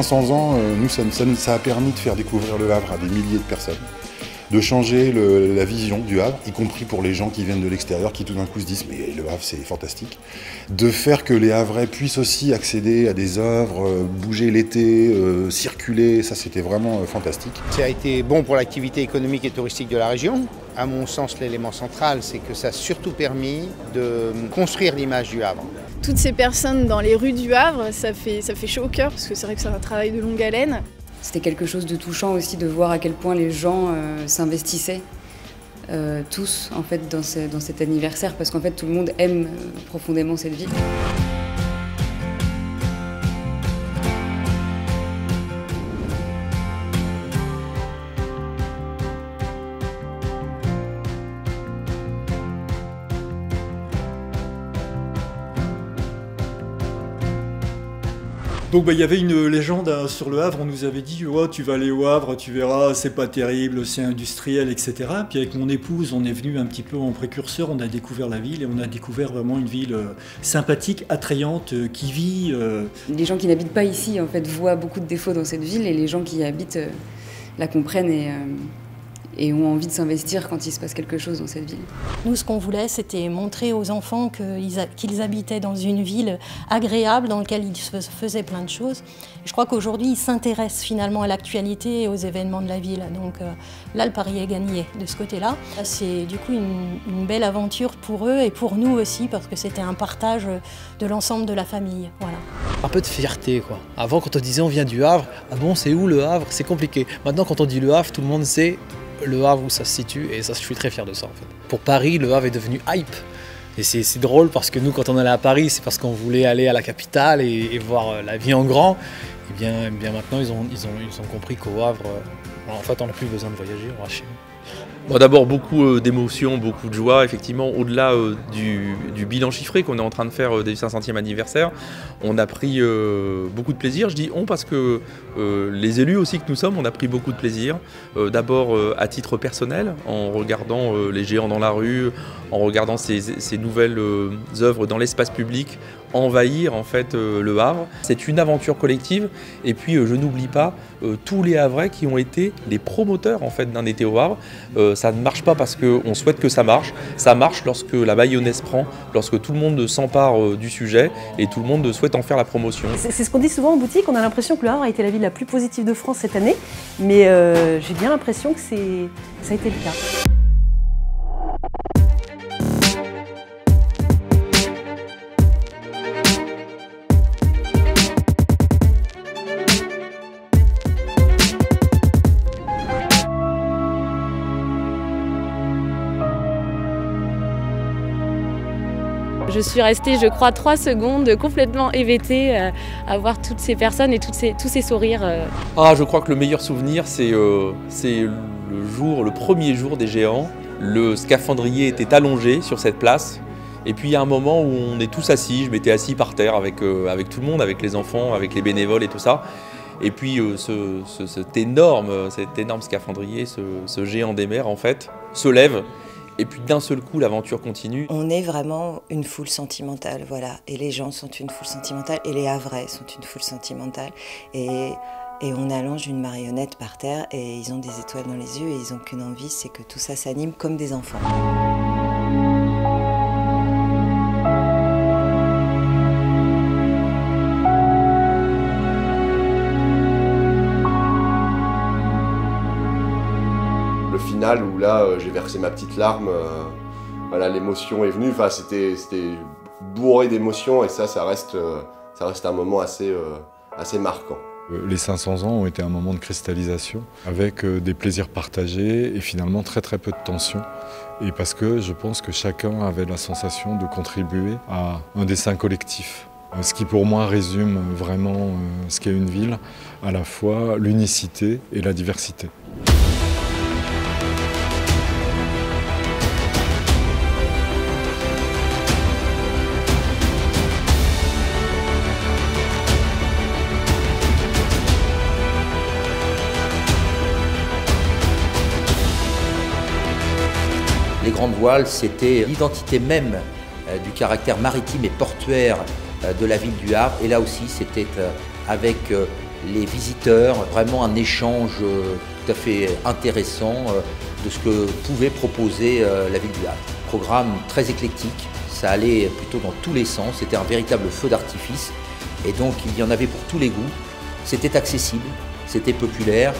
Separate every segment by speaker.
Speaker 1: 500 ans, nous, ça a permis de faire découvrir le Havre à des milliers de personnes, de changer la vision du Havre, y compris pour les gens qui viennent de l'extérieur, qui tout d'un coup se disent « mais le Havre, c'est fantastique », de faire que les Havrais puissent aussi accéder à des œuvres, bouger l'été, circuler, ça c'était vraiment fantastique.
Speaker 2: Ça a été bon pour l'activité économique et touristique de la région. À mon sens, l'élément central, c'est que ça a surtout permis de construire l'image du Havre.
Speaker 3: Toutes ces personnes dans les rues du Havre, ça fait chaud au cœur, parce que c'est vrai que c'est un travail de longue haleine.
Speaker 4: C'était quelque chose de touchant aussi de voir à quel point les gens s'investissaient tous en fait, dans cet anniversaire, parce qu'en fait tout le monde aime profondément cette ville.
Speaker 5: Donc il y avait une légende sur le Havre, on nous avait dit oh, tu vas aller au Havre, tu verras, c'est pas terrible, c'est industriel, etc. Puis avec mon épouse, on est venu un petit peu en précurseur, on a découvert la ville et on a découvert vraiment une ville sympathique, attrayante, qui vit.
Speaker 4: Les gens qui n'habitent pas ici en fait, voient beaucoup de défauts dans cette ville et les gens qui y habitent la comprennent et ont envie de s'investir quand il se passe quelque chose dans cette ville.
Speaker 6: Nous, ce qu'on voulait, c'était montrer aux enfants qu'ils habitaient dans une ville agréable, dans laquelle ils faisaient plein de choses. Je crois qu'aujourd'hui, ils s'intéressent finalement à l'actualité et aux événements de la ville. Donc là, le pari est gagné de ce côté-là. C'est du coup une belle aventure pour eux et pour nous aussi, parce que c'était un partage de l'ensemble de la famille. Voilà.
Speaker 7: Un peu de fierté, quoi. Avant, quand on disait on vient du Havre, ah bon, c'est où le Havre? C'est compliqué. Maintenant, quand on dit le Havre, tout le monde sait le Havre où ça se situe, et ça, je suis très fier de ça en fait. Pour Paris, le Havre est devenu hype. Et c'est drôle parce que nous, quand on allait à Paris, c'est parce qu'on voulait aller à la capitale et voir la vie en grand. Et bien maintenant, ils ont compris qu'au Havre, en fait, on n'a plus besoin de voyager, on va chez nous.
Speaker 8: Bon, d'abord beaucoup d'émotions, beaucoup de joie, effectivement, au-delà du bilan chiffré qu'on est en train de faire des 500e anniversaire, on a pris beaucoup de plaisir. Je dis on parce que les élus aussi que nous sommes, on a pris beaucoup de plaisir. D'abord à titre personnel, en regardant les géants dans la rue, en regardant ces nouvelles œuvres dans l'espace public envahir en fait le Havre. C'est une aventure collective et puis je n'oublie pas tous les Havrais qui ont été les promoteurs en fait d'un été au Havre. Ça ne marche pas parce qu'on souhaite que ça marche lorsque la mayonnaise prend, lorsque tout le monde s'empare du sujet et tout le monde souhaite en faire la promotion.
Speaker 9: C'est ce qu'on dit souvent en boutique, on a l'impression que le Havre a été la ville la plus positive de France cette année, mais j'ai bien l'impression que ça a été le cas.
Speaker 10: Je suis restée, je crois, 3 secondes complètement hébétée à voir toutes ces personnes et tous ces sourires.
Speaker 8: Ah, je crois que le meilleur souvenir, c'est le premier jour des géants. Le scaphandrier était allongé sur cette place. Et puis il y a un moment où on est tous assis, je m'étais assis par terre avec tout le monde, avec les enfants, avec les bénévoles et tout ça. Et puis cet énorme scaphandrier, ce géant des mers en fait, se lève. Et puis d'un seul coup, l'aventure continue.
Speaker 11: On est vraiment une foule sentimentale, voilà. Et les gens sont une foule sentimentale, et les Havrais sont une foule sentimentale. Et on allonge une marionnette par terre, et ils ont des étoiles dans les yeux, et ils n'ont qu'une envie, c'est que tout ça s'anime comme des enfants.
Speaker 12: Le final où là j'ai versé ma petite larme, voilà, l'émotion est venue, enfin, c'était bourré d'émotions et ça reste un moment assez marquant.
Speaker 1: Les 500 ans ont été un moment de cristallisation avec des plaisirs partagés et finalement très peu de tension. Et parce que je pense que chacun avait la sensation de contribuer à un dessin collectif. Ce qui pour moi résume vraiment ce qu'est une ville, à la fois l'unicité et la diversité.
Speaker 13: Les grandes voiles, c'était l'identité même du caractère maritime et portuaire de la ville du Havre. Et là aussi, c'était avec les visiteurs, vraiment un échange tout à fait intéressant de ce que pouvait proposer la ville du Havre. Programme très éclectique, ça allait plutôt dans tous les sens, c'était un véritable feu d'artifice et donc il y en avait pour tous les goûts, c'était accessible, c'était populaire.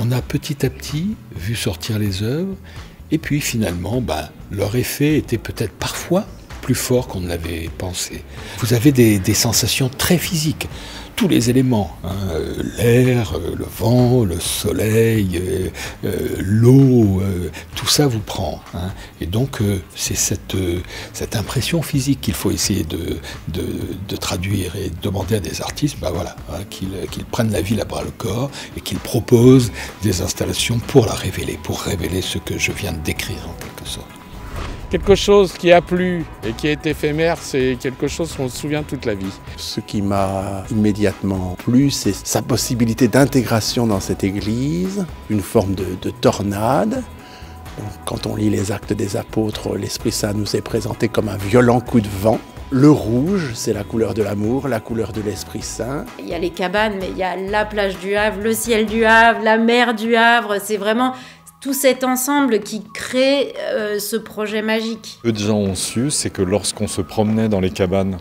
Speaker 14: On a petit à petit vu sortir les œuvres et puis finalement, leur effet était peut-être parfois plus fort qu'on ne l'avait pensé. Vous avez des sensations très physiques, tous les éléments, l'air, le vent, le soleil, l'eau, tout ça vous prend. Et donc c'est cette impression physique qu'il faut essayer de traduire et demander à des artistes qu'ils prennent la ville à bras le corps et qu'ils proposent des installations pour la révéler, pour révéler ce que je viens de décrire en quelque sorte.
Speaker 15: Quelque chose qui a plu et qui est éphémère, c'est quelque chose qu'on se souvient toute la vie.
Speaker 16: Ce qui m'a immédiatement plu, c'est sa possibilité d'intégration dans cette église, une forme de tornade. Donc, quand on lit les Actes des Apôtres, l'Esprit Saint nous est présenté comme un violent coup de vent. Le rouge, c'est la couleur de l'amour, la couleur de l'Esprit Saint.
Speaker 17: Il y a les cabanes, mais il y a la plage du Havre, le ciel du Havre, la mer du Havre. C'est vraiment tout cet ensemble qui crée ce projet magique.
Speaker 1: Peu de gens ont su, c'est que lorsqu'on se promenait dans les cabanes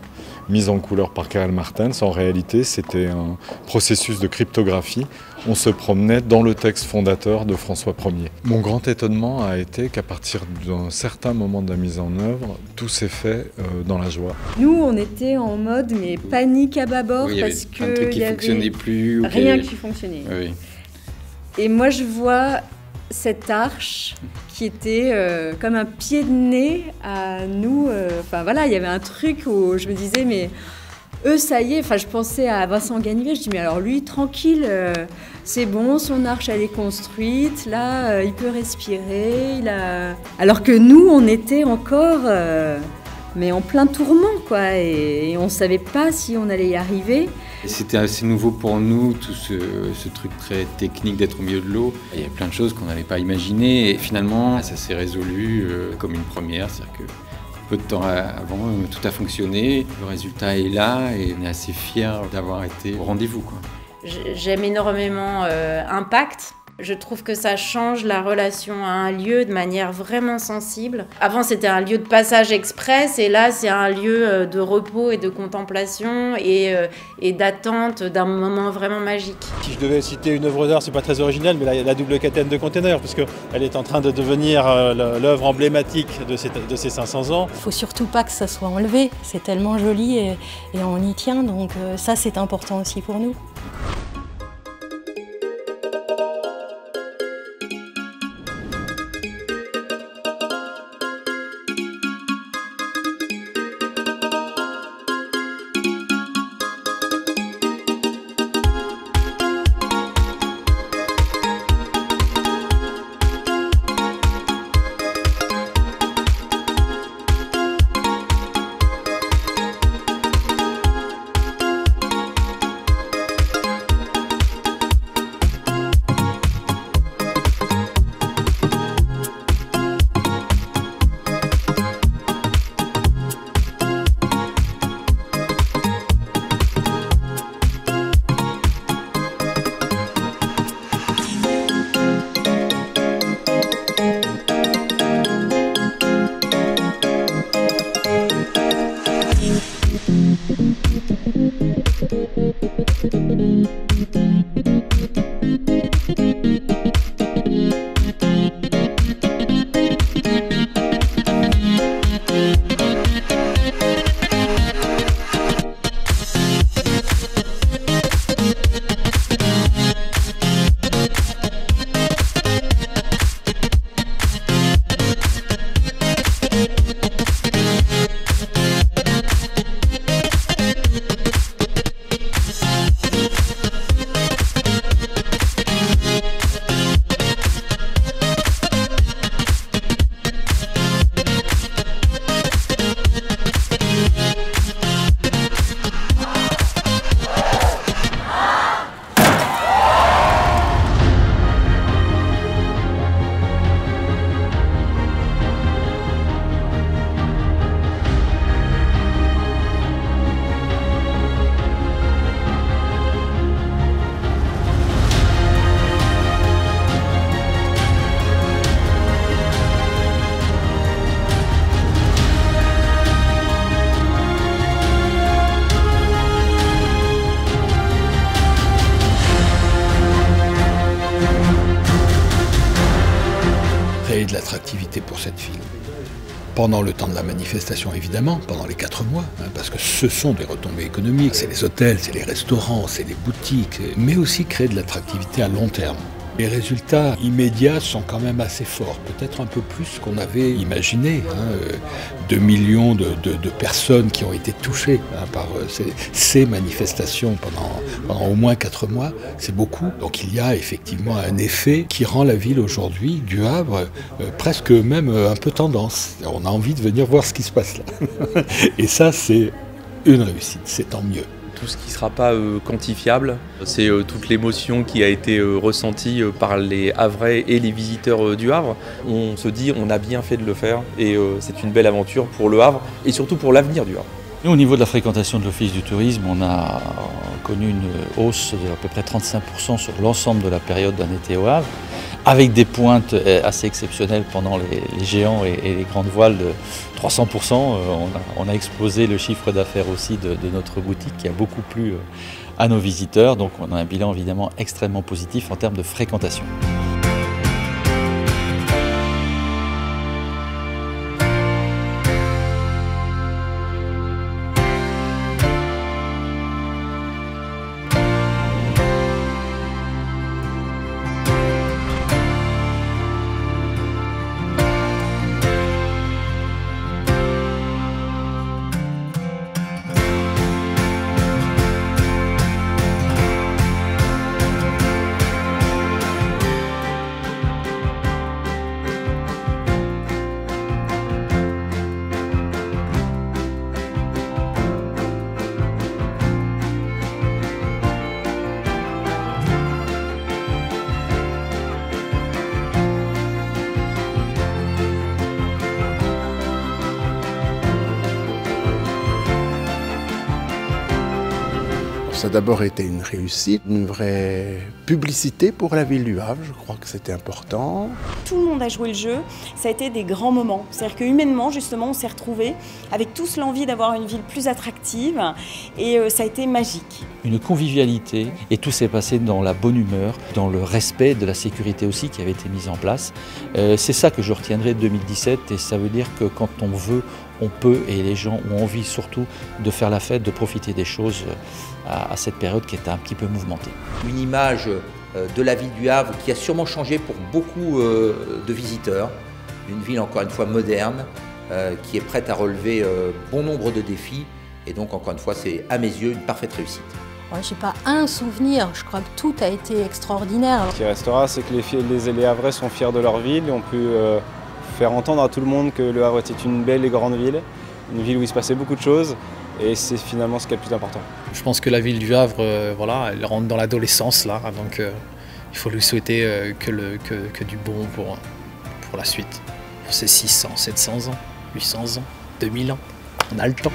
Speaker 1: mises en couleur par Karel Martens, en réalité c'était un processus de cryptographie. On se promenait dans le texte fondateur de François Ier. Mon grand étonnement a été qu'à partir d'un certain moment de la mise en œuvre, tout s'est fait dans la joie.
Speaker 18: Nous, on était en mode panique à bâbord parce
Speaker 19: que un truc qui fonctionnait plus.
Speaker 18: Rien qui fonctionnait.
Speaker 19: Oui.
Speaker 18: Et moi, je vois cette arche qui était comme un pied de nez à nous. Il y avait un truc où je me disais, mais eux, ça y est. Je pensais à Vincent Ganivet. Je dis, mais alors lui, tranquille, c'est bon, son arche, elle est construite. Là, il peut respirer. Alors que nous, on était encore, mais en plein tourment, quoi. Et on ne savait pas si on allait y arriver.
Speaker 19: C'était assez nouveau pour nous, tout ce truc très technique d'être au milieu de l'eau. Il y a plein de choses qu'on n'avait pas imaginées et finalement ça s'est résolu comme une première. C'est-à-dire que peu de temps avant, tout a fonctionné, le résultat est là et on est assez fiers d'avoir été au rendez-vous, quoi.
Speaker 17: J'aime énormément Impact. Je trouve que ça change la relation à un lieu de manière vraiment sensible. Avant, c'était un lieu de passage express et là, c'est un lieu de repos et de contemplation et d'attente d'un moment vraiment magique.
Speaker 20: Si je devais citer une œuvre d'art, c'est pas très original, mais là, il y a la double catène de containers, parce qu'elle est en train de devenir l'œuvre emblématique de ces 500 ans.
Speaker 6: Il ne faut surtout pas que ça soit enlevé, c'est tellement joli et on y tient, donc ça, c'est important aussi pour nous.
Speaker 14: créer de l'attractivité pour cette ville. Pendant le temps de la manifestation, évidemment, pendant les 4 mois, parce que ce sont des retombées économiques, c'est les hôtels, c'est les restaurants, c'est les boutiques, mais aussi créer de l'attractivité à long terme. Les résultats immédiats sont quand même assez forts, peut-être un peu plus qu'on avait imaginé. 2 millions de personnes qui ont été touchées par ces manifestations pendant au moins 4 mois, c'est beaucoup. Donc il y a effectivement un effet qui rend la ville aujourd'hui, du Havre, presque même un peu tendance. On a envie de venir voir ce qui se passe là. Et ça, c'est une réussite, c'est tant mieux.
Speaker 8: Tout ce qui ne sera pas quantifiable, c'est toute l'émotion qui a été ressentie par les Havrais et les visiteurs du Havre. On se dit on a bien fait de le faire et c'est une belle aventure pour le Havre et surtout pour l'avenir du Havre.
Speaker 21: Nous, au niveau de la fréquentation de l'Office du tourisme, on a connu une hausse de à peu près 35% sur l'ensemble de la période d'un été au Havre, avec des pointes assez exceptionnelles pendant les géants et les grandes voiles de 300%. On a explosé le chiffre d'affaires aussi de notre boutique qui a beaucoup plu à nos visiteurs. Donc on a un bilan évidemment extrêmement positif en termes de fréquentation.
Speaker 16: Ça a d'abord été une réussite, une vraie publicité pour la ville du Havre, je crois que c'était important.
Speaker 22: Tout le monde a joué le jeu, ça a été des grands moments. C'est-à-dire que humainement, justement, on s'est retrouvés avec tous l'envie d'avoir une ville plus attractive et ça a été magique.
Speaker 21: Une convivialité et tout s'est passé dans la bonne humeur, dans le respect de la sécurité aussi qui avait été mise en place. C'est ça que je retiendrai de 2017 et ça veut dire que quand on veut, on peut et les gens ont envie surtout de faire la fête, de profiter des choses à cette période qui était un petit peu mouvementée.
Speaker 13: Une image de la ville du Havre qui a sûrement changé pour beaucoup de visiteurs. Une ville encore une fois moderne, qui est prête à relever bon nombre de défis. Et donc encore une fois, c'est à mes yeux une parfaite réussite.
Speaker 6: Ouais, je n'ai pas un souvenir, je crois que tout a été extraordinaire.
Speaker 23: Ce qui restera, c'est que les Havrais sont fiers de leur ville et on peut faire entendre à tout le monde que le Havre était une belle et grande ville, une ville où il se passait beaucoup de choses. Et c'est finalement ce qui est le plus important.
Speaker 7: Je pense que la ville du Havre, voilà, elle rentre dans l'adolescence là, donc il faut lui souhaiter que du bon pour la suite. Pour ses 600, 700 ans, 800 ans, 2000 ans, on a le temps.